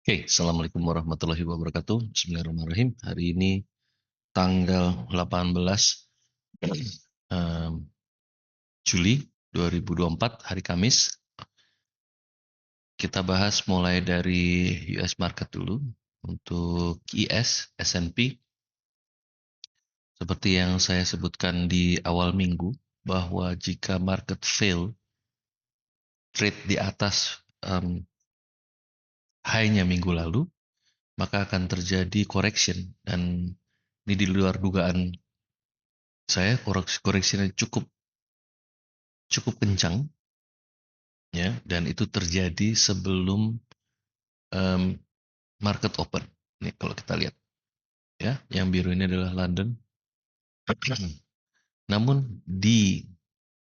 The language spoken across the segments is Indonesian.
Oke, Assalamualaikum warahmatullahi wabarakatuh. Bismillahirrahmanirrahim. Hari ini tanggal 18 em, Juli 2024, hari Kamis. Kita bahas mulai dari US market dulu. Untuk IS, S&P, seperti yang saya sebutkan di awal minggu, bahwa jika market fail, trade di atas high-nya minggu lalu, maka akan terjadi correction. Dan ini di luar dugaan saya, koreksinya cukup cukup kencang, ya, dan itu terjadi sebelum em, market open. Ini kalau kita lihat, ya, yang biru ini adalah London. Namun di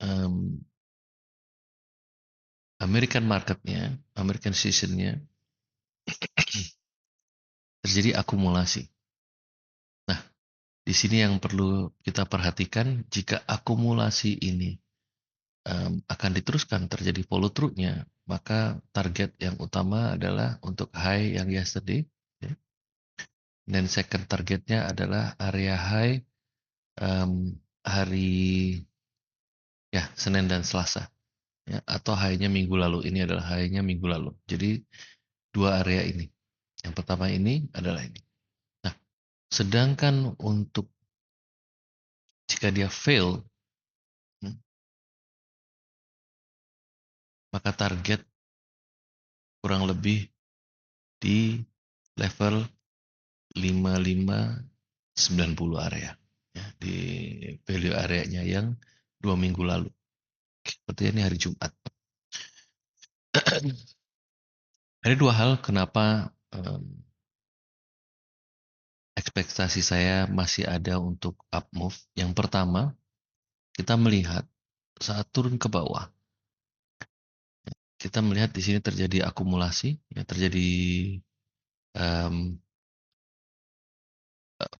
em, American marketnya, American sessionnya terjadi akumulasi. Nah, di sini yang perlu kita perhatikan, jika akumulasi ini akan diteruskan terjadi follow through-nya, maka target yang utama adalah untuk high yang yesterday, ya. Dan second targetnya adalah area high hari ya Senin dan Selasa, ya, atau high-nya minggu lalu. Ini adalah high-nya minggu lalu. Jadi dua area ini. Yang pertama ini adalah ini. Nah, sedangkan untuk jika dia fail, hmm, maka target kurang lebih di level 5590 area, ya, di value areanya yang 2 minggu lalu. Seperti ini hari Jumat. Ada dua hal kenapa ekspektasi saya masih ada untuk up move. Yang pertama, kita melihat saat turun ke bawah, kita melihat di sini terjadi akumulasi, ya, terjadi um,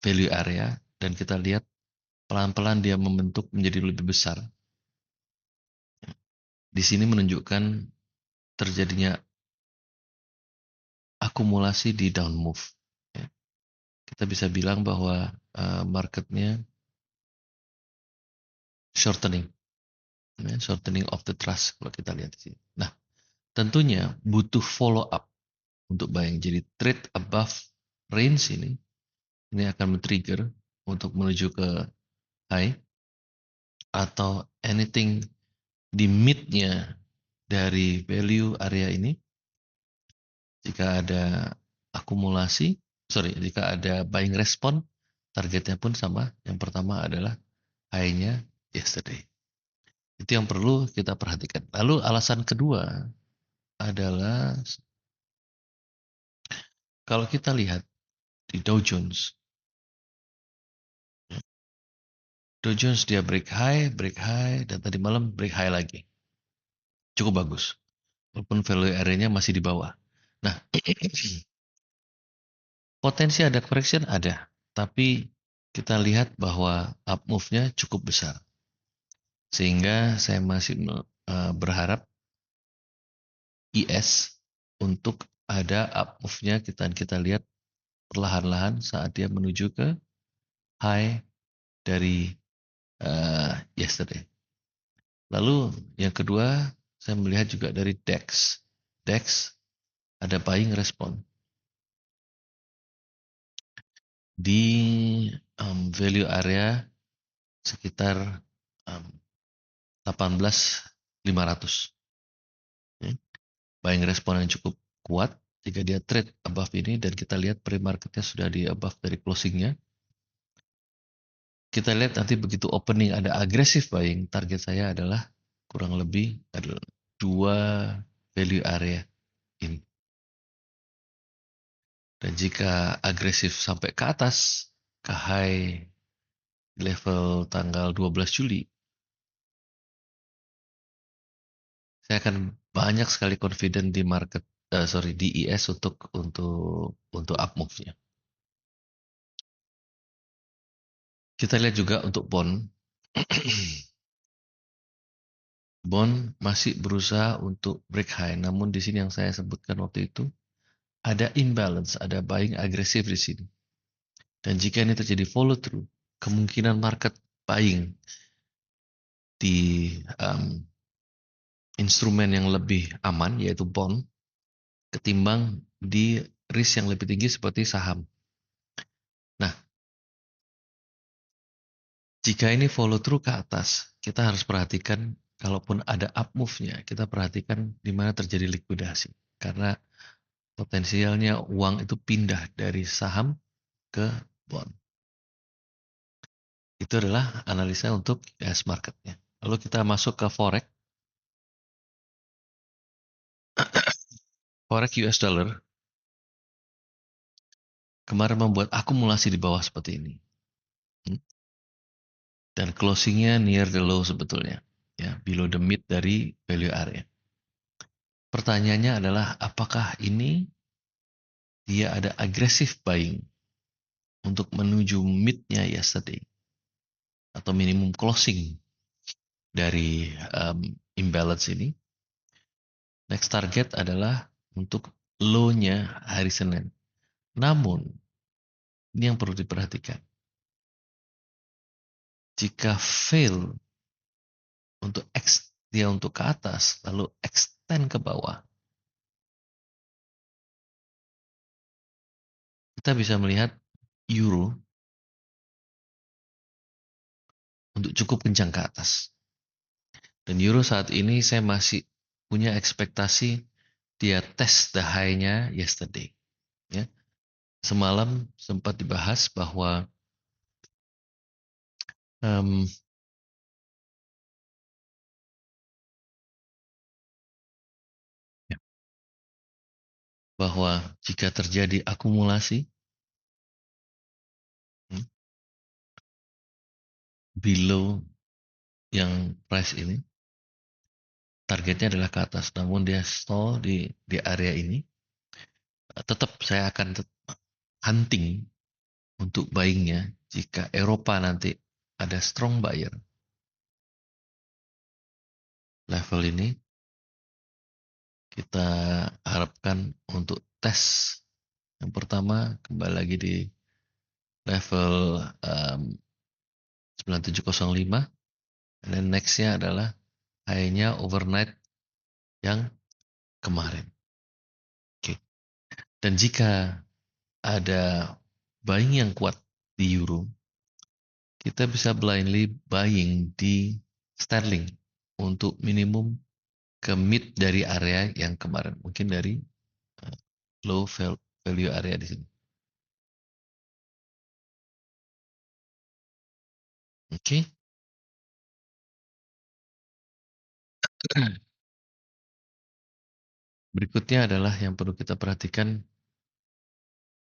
value area, dan kita lihat pelan-pelan dia membentuk menjadi lebih besar. Di sini menunjukkan terjadinya akumulasi di down move. Ya. Kita bisa bilang bahwa marketnya shortening, ya, shortening of the trust kalau kita lihat di sini. Nah, tentunya butuh follow up untuk buying. Jadi trade above range ini akan men-trigger untuk menuju ke high, atau anything di mid-nya dari value area ini. Jika ada akumulasi, jika ada buying respon, targetnya pun sama. Yang pertama adalah high-nya yesterday. Itu yang perlu kita perhatikan. Lalu alasan kedua adalah kalau kita lihat di Dow Jones. Dow Jones dia break high, dan tadi malam break high lagi. Cukup bagus. Walaupun value area-nya masih di bawah. Nah, potensi ada correction ada. Tapi kita lihat bahwa up move-nya cukup besar. Sehingga saya masih berharap IS untuk ada up move-nya, kita lihat perlahan-lahan saat dia menuju ke high dari yesterday. Lalu yang kedua, saya melihat juga dari DEX. DEX ada buying respon di value area sekitar 18.500. Ya. Buying respon yang cukup kuat jika dia trade above ini, dan kita lihat pre-marketnya sudah di above dari closingnya. Kita lihat nanti begitu opening ada aggressive buying, target saya adalah kurang lebih adalah dua value area ini. Dan jika agresif sampai ke atas, ke high level tanggal 12 Juli, saya akan banyak sekali confident di market, di IS untuk up move-nya. Kita lihat juga untuk bond. Bond masih berusaha untuk break high, namun di sini yang saya sebutkan waktu itu, ada imbalance, ada buying agresif di sini. Dan jika ini terjadi follow through, kemungkinan market buying di instrumen yang lebih aman, yaitu bond, ketimbang di risk yang lebih tinggi seperti saham. Nah, jika ini follow through ke atas, kita harus perhatikan, kalaupun ada up move-nya, kita perhatikan di mana terjadi likuidasi. Karena potensialnya uang itu pindah dari saham ke bond. Itu adalah analisa untuk US marketnya. Lalu kita masuk ke forex. Forex US dollar kemarin membuat akumulasi di bawah seperti ini. Dan closingnya near the low sebetulnya. Ya, below the mid dari value area. Pertanyaannya adalah apakah ini dia ada aggressive buying untuk menuju mid-nya yesterday atau minimum closing dari imbalance ini. Next target adalah untuk low-nya hari Senin. Namun, ini yang perlu diperhatikan. Jika fail untuk dia untuk ke atas, lalu extend ke bawah, kita bisa melihat euro untuk cukup kencang ke atas. Dan euro saat ini saya masih punya ekspektasi dia test the high-nya yesterday. Ya. Semalam sempat dibahas bahwa um, bahwa jika terjadi akumulasi below yang price ini, targetnya adalah ke atas. Namun dia stall di area ini, tetap saya akan hunting untuk buyingnya jika Eropa nanti ada strong buyer. Level ini kita harapkan untuk tes. Yang pertama kembali lagi di level 9705. Dan nextnya adalah high-nya overnight yang kemarin. Oke. Dan jika ada buying yang kuat di euro, kita bisa blindly buying di sterling untuk minimum ke mid dari area yang kemarin, mungkin dari low value area di sini. Oke. Berikutnya adalah yang perlu kita perhatikan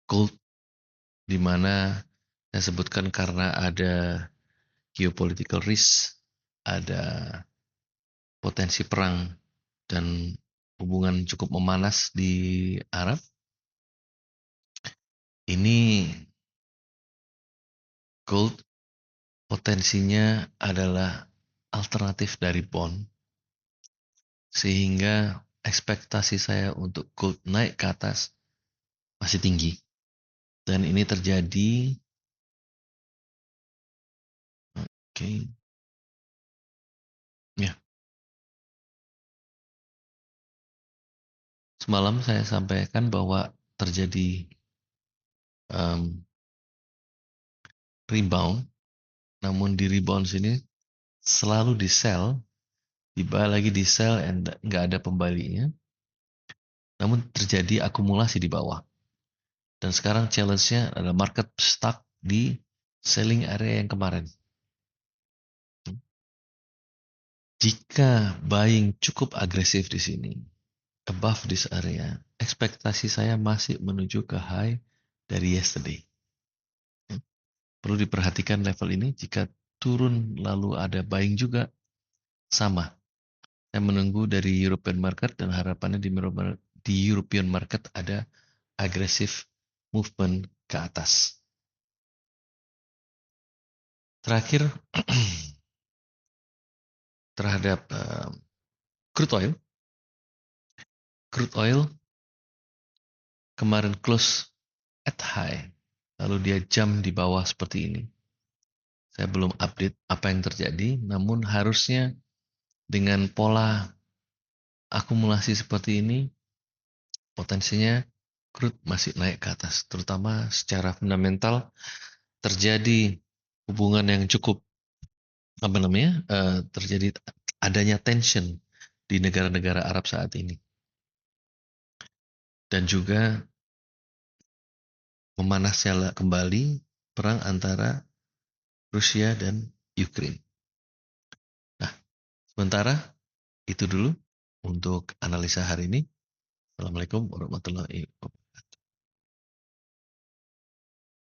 gold, di mana saya sebutkan karena ada geopolitical risk, ada potensi perang dan hubungan cukup memanas di Arab. Ini gold potensinya adalah alternatif dari bond, sehingga ekspektasi saya untuk gold naik ke atas masih tinggi. Dan ini terjadi, oke, ya. Semalam saya sampaikan bahwa terjadi rebound, namun di rebound sini selalu di sell, tiba lagi di sell, and nggak ada pembalinya. Namun terjadi akumulasi di bawah. Dan sekarang challenge-nya adalah market stuck di selling area yang kemarin. Jika buying cukup agresif di sini, above this area, ekspektasi saya masih menuju ke high dari yesterday. Perlu diperhatikan level ini, jika turun lalu ada buying juga, sama. Saya menunggu dari European market dan harapannya di European market ada agresif movement ke atas. Terakhir, terhadap crude oil. Crude oil kemarin close at high, lalu dia jump di bawah seperti ini. Saya belum update apa yang terjadi, namun harusnya dengan pola akumulasi seperti ini, potensinya crude masih naik ke atas, terutama secara fundamental terjadi hubungan yang cukup terjadi adanya tension di negara-negara Arab saat ini, dan juga memanasnya kembali perang antara Rusia dan Ukraine. Nah, sementara itu dulu untuk analisa hari ini. Assalamualaikum warahmatullahi wabarakatuh.